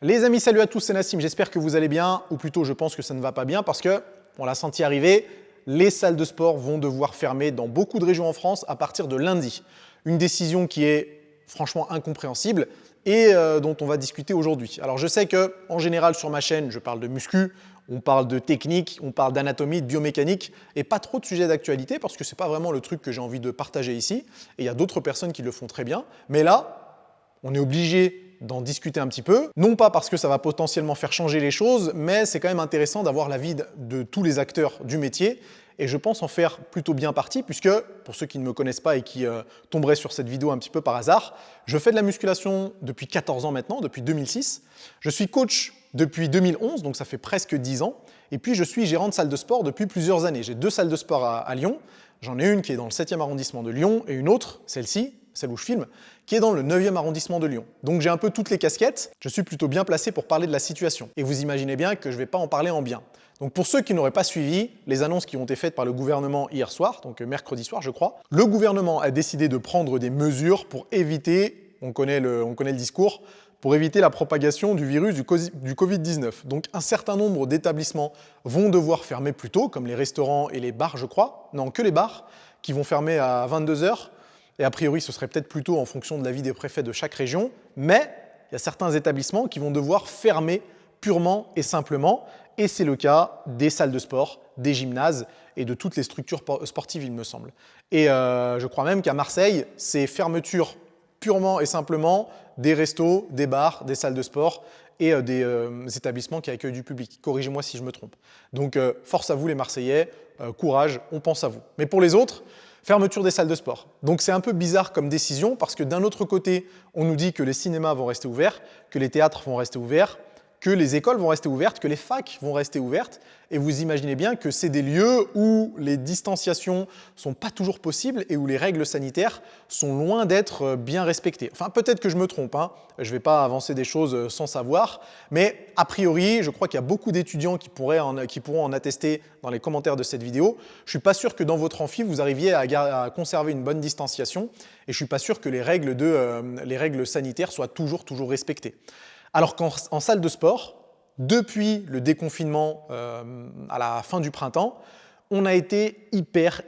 Les amis, salut à tous, c'est Nassim, j'espère que vous allez bien, ou plutôt je pense que ça ne va pas bien parce que, on l'a senti arriver, les salles de sport vont devoir fermer dans beaucoup de régions en France à partir de lundi. Une décision qui est franchement incompréhensible et dont on va discuter aujourd'hui. Alors je sais qu'en général sur ma chaîne, je parle de muscu, on parle de technique, on parle d'anatomie, de biomécanique et pas trop de sujets d'actualité parce que c'est pas vraiment le truc que j'ai envie de partager ici et il y a d'autres personnes qui le font très bien. Mais là, on est obligé d'en discuter un petit peu, non pas parce que ça va potentiellement faire changer les choses, mais c'est quand même intéressant d'avoir l'avis de tous les acteurs du métier et je pense en faire plutôt bien partie puisque, pour ceux qui ne me connaissent pas et qui tomberaient sur cette vidéo un petit peu par hasard, je fais de la musculation depuis 14 ans maintenant, depuis 2006. Je suis coach depuis 2011, donc ça fait presque 10 ans. Et puis je suis gérant de salle de sport depuis plusieurs années. J'ai 2 salles de sport à Lyon. J'en ai une qui est dans le 7e arrondissement de Lyon et une autre, celle-ci, celle où je filme, qui est dans le 9e arrondissement de Lyon. Donc j'ai un peu toutes les casquettes, je suis plutôt bien placé pour parler de la situation. Et vous imaginez bien que je ne vais pas en parler en bien. Donc pour ceux qui n'auraient pas suivi les annonces qui ont été faites par le gouvernement hier soir, donc mercredi soir je crois, le gouvernement a décidé de prendre des mesures pour éviter, on connaît le discours, pour éviter la propagation du virus du Covid-19. Donc un certain nombre d'établissements vont devoir fermer plus tôt, comme les restaurants et les bars je crois, non que les bars, qui vont fermer à 22 h. Et a priori, ce serait peut-être plutôt en fonction de l'avis des préfets de chaque région, mais il y a certains établissements qui vont devoir fermer purement et simplement, et c'est le cas des salles de sport, des gymnases et de toutes les structures sportives, il me semble. Et je crois même qu'à Marseille, c'est fermeture purement et simplement des restos, des bars, des salles de sport et des établissements qui accueillent du public. Corrigez-moi si je me trompe. Donc force à vous les Marseillais, courage, on pense à vous. Mais pour les autres, fermeture des salles de sport. Donc c'est un peu bizarre comme décision parce que d'un autre côté, on nous dit que les cinémas vont rester ouverts, que les théâtres vont rester ouverts, que les écoles vont rester ouvertes, que les facs vont rester ouvertes. Et vous imaginez bien que c'est des lieux où les distanciations ne sont pas toujours possibles et où les règles sanitaires sont loin d'être bien respectées. Enfin, peut-être que je me trompe, hein. Je ne vais pas avancer des choses sans savoir, mais a priori, je crois qu'il y a beaucoup d'étudiants qui pourront en attester dans les commentaires de cette vidéo. Je ne suis pas sûr que dans votre amphi, vous arriviez à conserver une bonne distanciation et je ne suis pas sûr que les règles sanitaires soient toujours respectées. Alors qu'en salle de sport, depuis le déconfinement à la fin du printemps, on a été hyper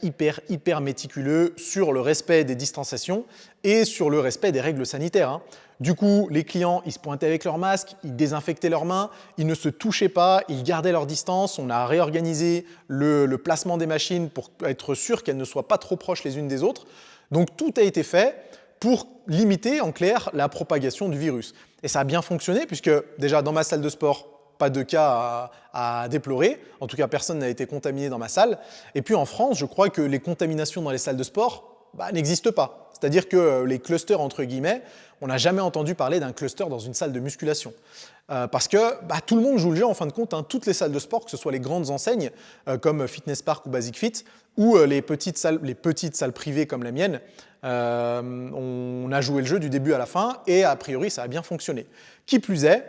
méticuleux sur le respect des distanciations et sur le respect des règles sanitaires, hein. Du coup, les clients, ils se pointaient avec leur masque, ils désinfectaient leurs mains, ils ne se touchaient pas, ils gardaient leur distance. On a réorganisé le placement des machines pour être sûr qu'elles ne soient pas trop proches les unes des autres. Donc tout a été fait pour limiter en clair la propagation du virus. Et ça a bien fonctionné puisque déjà dans ma salle de sport, pas de cas à déplorer. En tout cas, personne n'a été contaminé dans ma salle. Et puis en France, je crois que les contaminations dans les salles de sport n'existent pas. C'est-à-dire que les clusters, entre guillemets, on n'a jamais entendu parler d'un cluster dans une salle de musculation. Parce que tout le monde joue le jeu en fin de compte, hein. Toutes les salles de sport, que ce soit les grandes enseignes comme Fitness Park ou Basic Fit, ou les petites salles privées comme la mienne, on a joué le jeu du début à la fin et a priori ça a bien fonctionné. Qui plus est,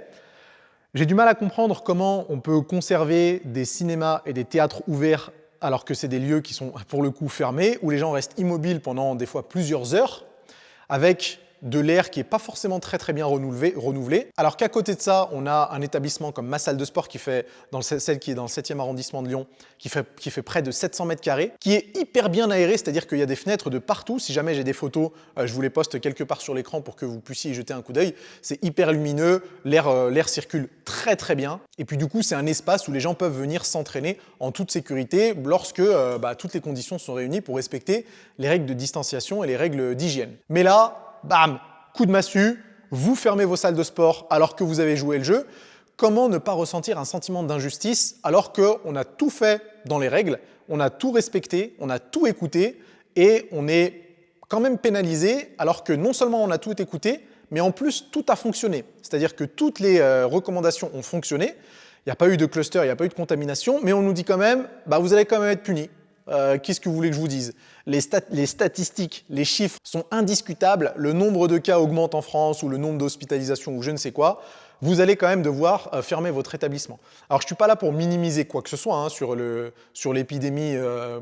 j'ai du mal à comprendre comment on peut conserver des cinémas et des théâtres ouverts alors que c'est des lieux qui sont pour le coup fermés, où les gens restent immobiles pendant des fois plusieurs heures, avec de l'air qui n'est pas forcément très bien renouvelé. Alors qu'à côté de ça, on a un établissement comme ma salle de sport celle qui est dans le 7e arrondissement de Lyon, qui fait près de 700 mètres carrés, qui est hyper bien aéré, c'est-à-dire qu'il y a des fenêtres de partout. Si jamais j'ai des photos, je vous les poste quelque part sur l'écran pour que vous puissiez y jeter un coup d'œil. C'est hyper lumineux, l'air circule très bien. Et puis du coup, c'est un espace où les gens peuvent venir s'entraîner en toute sécurité lorsque toutes les conditions sont réunies pour respecter les règles de distanciation et les règles d'hygiène. Mais là, bam, coup de massue, vous fermez vos salles de sport alors que vous avez joué le jeu. Comment ne pas ressentir un sentiment d'injustice alors qu'on a tout fait dans les règles, on a tout respecté, on a tout écouté et on est quand même pénalisé alors que non seulement on a tout écouté, mais en plus tout a fonctionné. C'est-à-dire que toutes les recommandations ont fonctionné, il n'y a pas eu de cluster, il n'y a pas eu de contamination, mais on nous dit quand même, vous allez quand même être punis. Qu'est-ce que vous voulez que je vous dise? Les statistiques, les chiffres sont indiscutables. Le nombre de cas augmente en France ou le nombre d'hospitalisations ou je ne sais quoi. vous allez quand même devoir fermer votre établissement. Alors je ne suis pas là pour minimiser quoi que ce soit hein, sur l'épidémie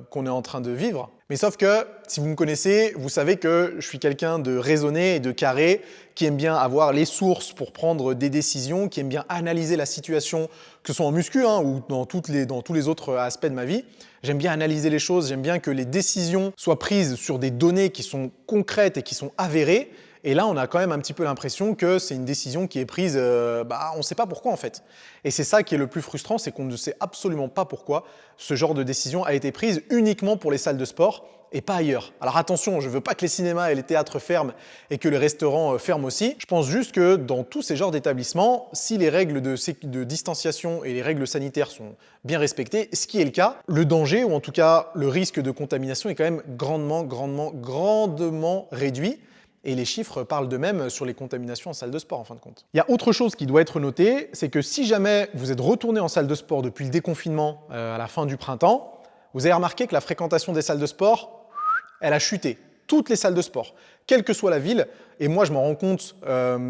qu'on est en train de vivre, mais sauf que si vous me connaissez, vous savez que je suis quelqu'un de raisonné et de carré, qui aime bien avoir les sources pour prendre des décisions, qui aime bien analyser la situation, que ce soit en muscu hein, ou dans tous les autres aspects de ma vie. J'aime bien analyser les choses, j'aime bien que les décisions soient prises sur des données qui sont concrètes et qui sont avérées. Et là, on a quand même un petit peu l'impression que c'est une décision qui est prise, on ne sait pas pourquoi en fait. Et c'est ça qui est le plus frustrant, c'est qu'on ne sait absolument pas pourquoi ce genre de décision a été prise uniquement pour les salles de sport et pas ailleurs. Alors attention, je ne veux pas que les cinémas et les théâtres ferment et que les restaurants ferment aussi. Je pense juste que dans tous ces genres d'établissements, si les règles de distanciation et les règles sanitaires sont bien respectées, ce qui est le cas, le danger ou en tout cas le risque de contamination est quand même grandement réduit. Et les chiffres parlent d'eux-mêmes sur les contaminations en salle de sport en fin de compte. Il y a autre chose qui doit être notée, c'est que si jamais vous êtes retourné en salle de sport depuis le déconfinement à la fin du printemps, vous avez remarqué que la fréquentation des salles de sport, elle a chuté. Toutes les salles de sport, quelle que soit la ville, et moi je m'en rends compte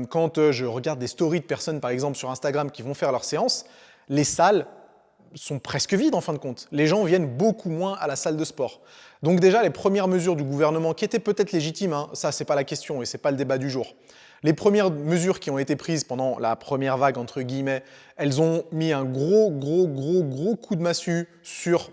quand je regarde des stories de personnes par exemple sur Instagram qui vont faire leurs séances, les salles sont presque vides en fin de compte. Les gens viennent beaucoup moins à la salle de sport. Donc déjà, les premières mesures du gouvernement, qui étaient peut-être légitimes, hein, ça c'est pas la question et c'est pas le débat du jour. Les premières mesures qui ont été prises pendant la première vague, entre guillemets, elles ont mis un gros coup de massue sur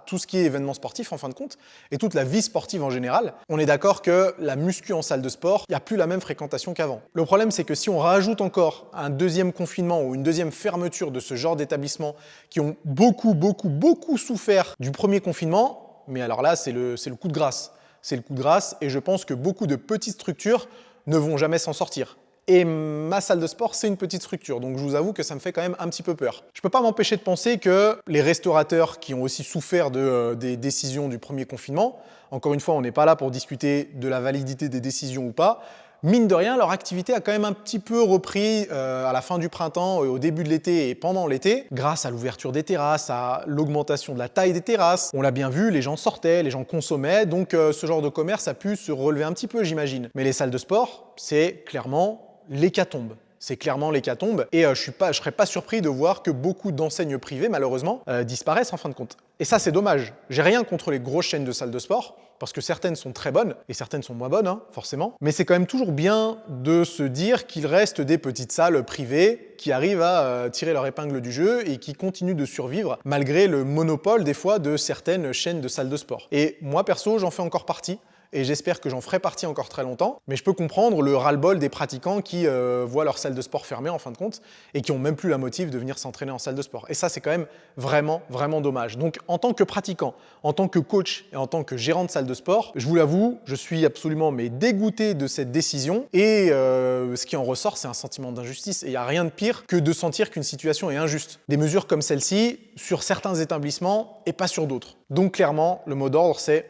tout ce qui est événement sportif en fin de compte et toute la vie sportive en général. On est d'accord que la muscu en salle de sport, il n'y a plus la même fréquentation qu'avant. Le problème, c'est que si on rajoute encore un deuxième confinement ou une deuxième fermeture de ce genre d'établissements qui ont beaucoup souffert du premier confinement, mais alors là, c'est le coup de grâce. C'est le coup de grâce et je pense que beaucoup de petites structures ne vont jamais s'en sortir. Et ma salle de sport, c'est une petite structure, donc je vous avoue que ça me fait quand même un petit peu peur. Je ne peux pas m'empêcher de penser que les restaurateurs qui ont aussi souffert des décisions du premier confinement, encore une fois, on n'est pas là pour discuter de la validité des décisions ou pas, mine de rien, leur activité a quand même un petit peu repris à la fin du printemps, au début de l'été et pendant l'été, grâce à l'ouverture des terrasses, à l'augmentation de la taille des terrasses. On l'a bien vu, les gens sortaient, les gens consommaient, donc ce genre de commerce a pu se relever un petit peu, j'imagine. Mais les salles de sport, c'est clairement l'hécatombe. C'est clairement l'hécatombe et je serais pas surpris de voir que beaucoup d'enseignes privées, malheureusement, disparaissent en fin de compte. Et ça, c'est dommage. J'ai rien contre les grosses chaînes de salles de sport, parce que certaines sont très bonnes et certaines sont moins bonnes, hein, forcément. Mais c'est quand même toujours bien de se dire qu'il reste des petites salles privées qui arrivent à tirer leur épingle du jeu et qui continuent de survivre malgré le monopole, des fois, de certaines chaînes de salles de sport. Et moi, perso, j'en fais encore partie. Et j'espère que j'en ferai partie encore très longtemps. Mais je peux comprendre le ras-le-bol des pratiquants qui voient leur salle de sport fermée en fin de compte et qui n'ont même plus la motive de venir s'entraîner en salle de sport. Et ça, c'est quand même vraiment dommage. Donc, en tant que pratiquant, en tant que coach et en tant que gérant de salle de sport, je vous l'avoue, je suis absolument dégoûté de cette décision. Et ce qui en ressort, c'est un sentiment d'injustice. Et il n'y a rien de pire que de sentir qu'une situation est injuste. Des mesures comme celle-ci, sur certains établissements et pas sur d'autres. Donc, clairement, le mot d'ordre, c'est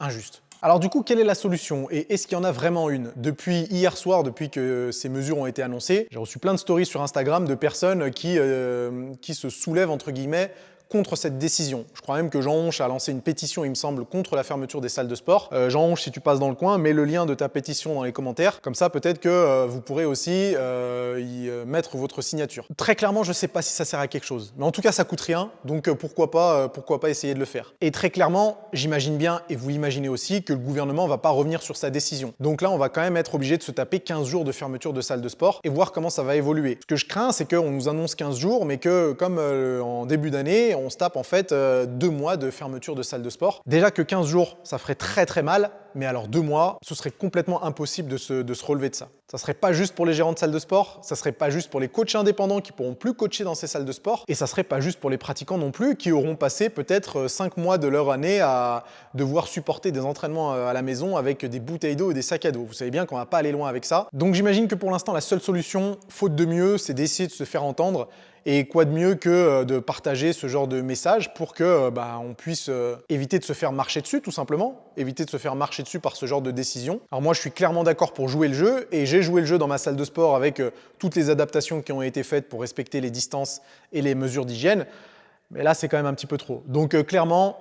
injuste. Alors du coup, quelle est la solution et est-ce qu'il y en a vraiment une? Depuis hier soir, depuis que ces mesures ont été annoncées, j'ai reçu plein de stories sur Instagram de personnes qui se soulèvent entre guillemets contre cette décision. Je crois même que Jean Honche a lancé une pétition, il me semble, contre la fermeture des salles de sport. Jean Honche, si tu passes dans le coin, mets le lien de ta pétition dans les commentaires. Comme ça, peut-être que vous pourrez aussi y mettre votre signature. Très clairement, je ne sais pas si ça sert à quelque chose. Mais en tout cas, ça coûte rien, donc pourquoi pas essayer de le faire. Et très clairement, j'imagine bien, et vous imaginez aussi, que le gouvernement ne va pas revenir sur sa décision. Donc là, on va quand même être obligé de se taper 15 jours de fermeture de salles de sport et voir comment ça va évoluer. Ce que je crains, c'est qu'on nous annonce 15 jours, mais que comme en début d'année, on se tape en fait 2 mois de fermeture de salle de sport. Déjà que 15 jours, ça ferait très mal, mais alors 2 mois, ce serait complètement impossible de se relever de ça. Ça serait pas juste pour les gérants de salles de sport, ça serait pas juste pour les coachs indépendants qui pourront plus coacher dans ces salles de sport, et ça serait pas juste pour les pratiquants non plus qui auront passé peut-être 5 mois de leur année à devoir supporter des entraînements à la maison avec des bouteilles d'eau et des sacs à dos. Vous savez bien qu'on va pas aller loin avec ça. Donc j'imagine que pour l'instant, la seule solution, faute de mieux, c'est d'essayer de se faire entendre. Et quoi de mieux que de partager ce genre de message pour que on puisse éviter de se faire marcher dessus, tout simplement, éviter de se faire marcher dessus par ce genre de décision. Alors moi, je suis clairement d'accord pour jouer le jeu, et j'ai joué le jeu dans ma salle de sport avec toutes les adaptations qui ont été faites pour respecter les distances et les mesures d'hygiène, mais là, c'est quand même un petit peu trop. Donc clairement,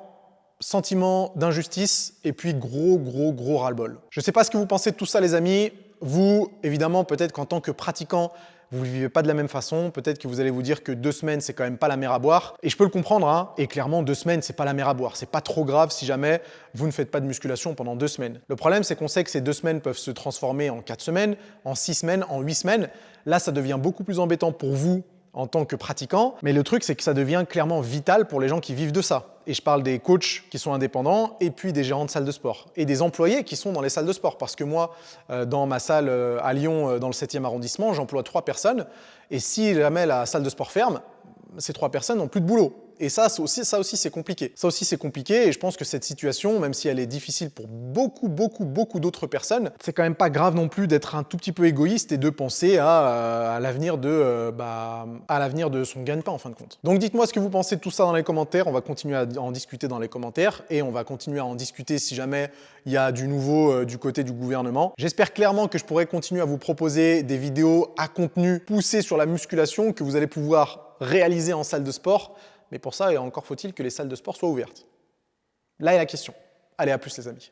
sentiment d'injustice et puis gros ras-le-bol. Je ne sais pas ce que vous pensez de tout ça, les amis. Vous, évidemment, peut-être qu'en tant que pratiquant, vous ne le vivez pas de la même façon. Peut-être que vous allez vous dire que 2 semaines, c'est quand même pas la mer à boire. Et je peux le comprendre, hein. Et clairement, 2 semaines, c'est pas la mer à boire. C'est pas trop grave si jamais vous ne faites pas de musculation pendant 2 semaines. Le problème, c'est qu'on sait que ces 2 semaines peuvent se transformer en 4 semaines, en 6 semaines, en 8 semaines. Là, ça devient beaucoup plus embêtant pour vous en tant que pratiquant. Mais le truc, c'est que ça devient clairement vital pour les gens qui vivent de ça. Et je parle des coachs qui sont indépendants et puis des gérants de salles de sport et des employés qui sont dans les salles de sport. Parce que moi, dans ma salle à Lyon, dans le 7e arrondissement, j'emploie 3 personnes. Et si jamais la salle de sport ferme, ces 3 personnes n'ont plus de boulot. Et ça aussi, c'est compliqué. Ça aussi, c'est compliqué et je pense que cette situation, même si elle est difficile pour beaucoup d'autres personnes, c'est quand même pas grave non plus d'être un tout petit peu égoïste et de penser à l'avenir de son gagne-pain en fin de compte. Donc dites-moi ce que vous pensez de tout ça dans les commentaires. On va continuer à en discuter dans les commentaires et on va continuer à en discuter si jamais il y a du nouveau du côté du gouvernement. J'espère clairement que je pourrai continuer à vous proposer des vidéos à contenu poussé sur la musculation que vous allez pouvoir réaliser en salle de sport. Mais pour ça, encore faut-il que les salles de sport soient ouvertes. Là est la question. Allez, à plus les amis.